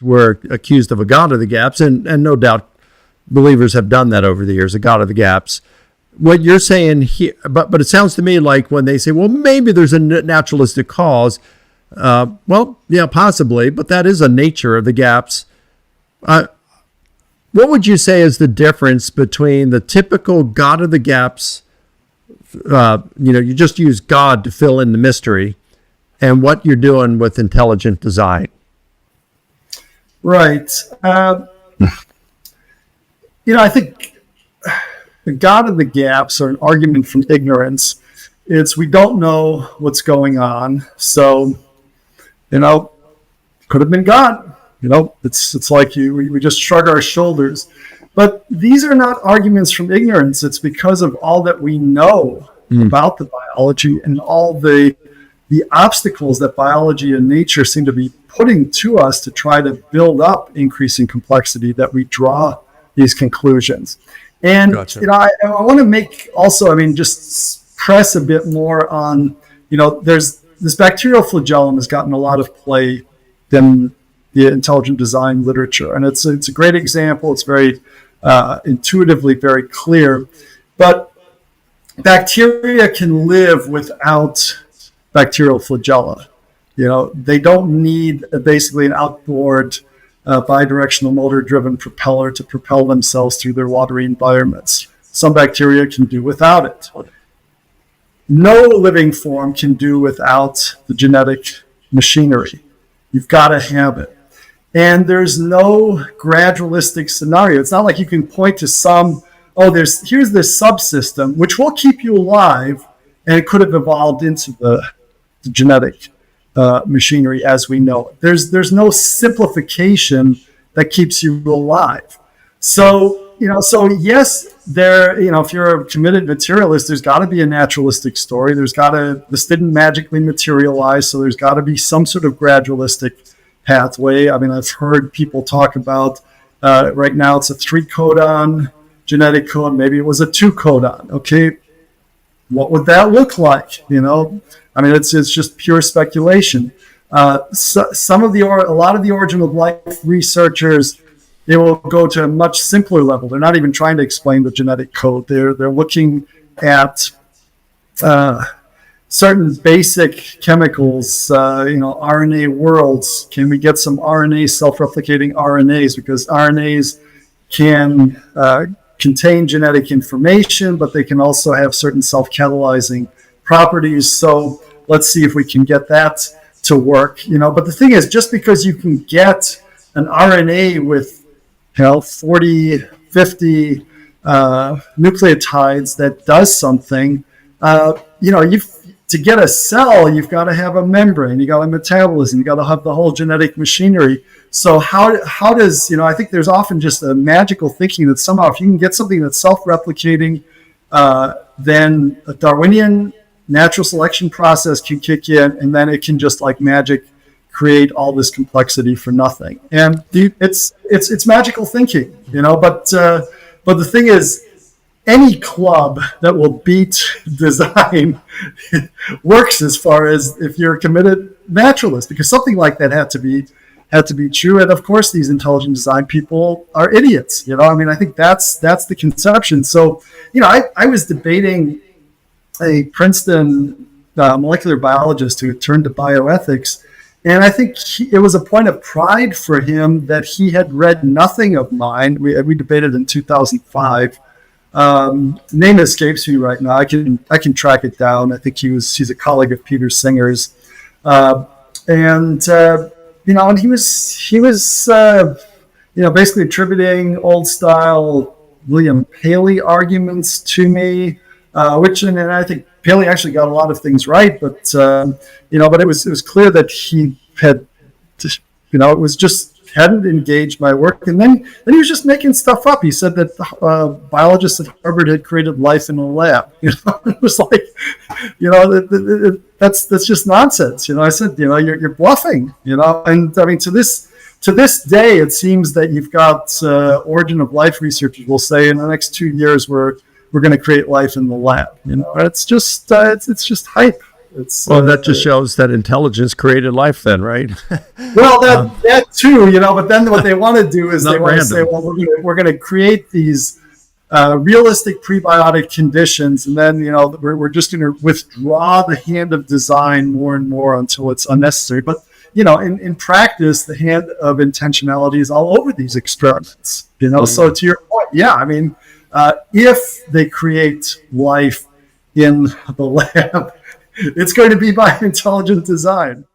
were accused of a God of the gaps, and no doubt believers have done that over the years, a God of the gaps. What you're saying here, but it sounds to me like when they say, well, maybe there's a naturalistic cause, well, yeah, possibly, but that is a nature of the gaps. What would you say is the difference between the typical God of the gaps, you just use God to fill in the mystery, and what you're doing with intelligent design? Right. I think the God of the gaps, or an argument from ignorance, is we don't know what's going on. So, could have been God. It's like we just shrug our shoulders. But these are not arguments from ignorance. It's because of all that we know about the biology and all the obstacles that biology and nature seem to be putting to us to try to build up increasing complexity that we draw these conclusions. And, Gotcha. I want to make also, just press a bit more on, there's this bacterial flagellum has gotten a lot of play in the intelligent design literature. And it's a great example. It's very intuitively very clear. But bacteria can live without bacterial flagella. They don't need basically an outboard bidirectional motor-driven propeller to propel themselves through their watery environments. Some bacteria can do without it. No living form can do without the genetic machinery. You've got to have it. And there's no gradualistic scenario. It's not like you can point to here's this subsystem, which will keep you alive, and it could have evolved into the genetic machinery as we know it. There's no simplification that keeps you alive. So yes, if you're a committed materialist, there's got to be a naturalistic story. This didn't magically materialize, so there's got to be some sort of gradualistic pathway. I've heard people talk about right now it's a 3-codon genetic code. Maybe it was a 2-codon. Okay, what would that look like? It's just pure speculation. A lot of the origin of life researchers, they will go to a much simpler level. They're not even trying to explain the genetic code. They're looking at certain basic chemicals, RNA worlds. Can we get some self-replicating RNAs? Because RNAs can contain genetic information, but they can also have certain self-catalyzing properties. So let's see if we can get that to work. But the thing is, just because you can get an RNA with 40, 50 nucleotides that does something, to get a cell, you've got to have a membrane, you got a metabolism, you got to have the whole genetic machinery. So how does, I think there's often just a magical thinking that somehow if you can get something that's self-replicating, then a Darwinian natural selection process can kick in, and then it can just like magic create all this complexity for nothing. And it's magical thinking, but the thing is, any club that will beat design works as far as if you're a committed naturalist, because something like that had to be true. And of course, these intelligent design people are idiots. I think that's the conception. So, I was debating a Princeton molecular biologist who had turned to bioethics, and I think it was a point of pride for him that he had read nothing of mine. We debated in 2005. Name escapes me right now. I can track it down. I think he's a colleague of Peter Singer's, and he was basically attributing old style William Paley arguments to me, and I think Paley actually got a lot of things right, but it was clear that he had, it was just hadn't engaged my work, and then he was just making stuff up. He said that biologists at Harvard had created life in a lab. It was like, that's just nonsense. I said, you're bluffing. And to this day, it seems that you've got origin of life researchers will say in the next 2 years we're going to create life in the lab. It's just hype. It's Well, that just shows that intelligence created life then, right? well, that too, But then what they want to do is Not they want to random. say, well, we're going to create these realistic prebiotic conditions, and then we're just going to withdraw the hand of design more and more until it's unnecessary. But in practice, the hand of intentionality is all over these experiments. So to your point, yeah, I mean, if they create life in the lab, it's going to be by intelligent design.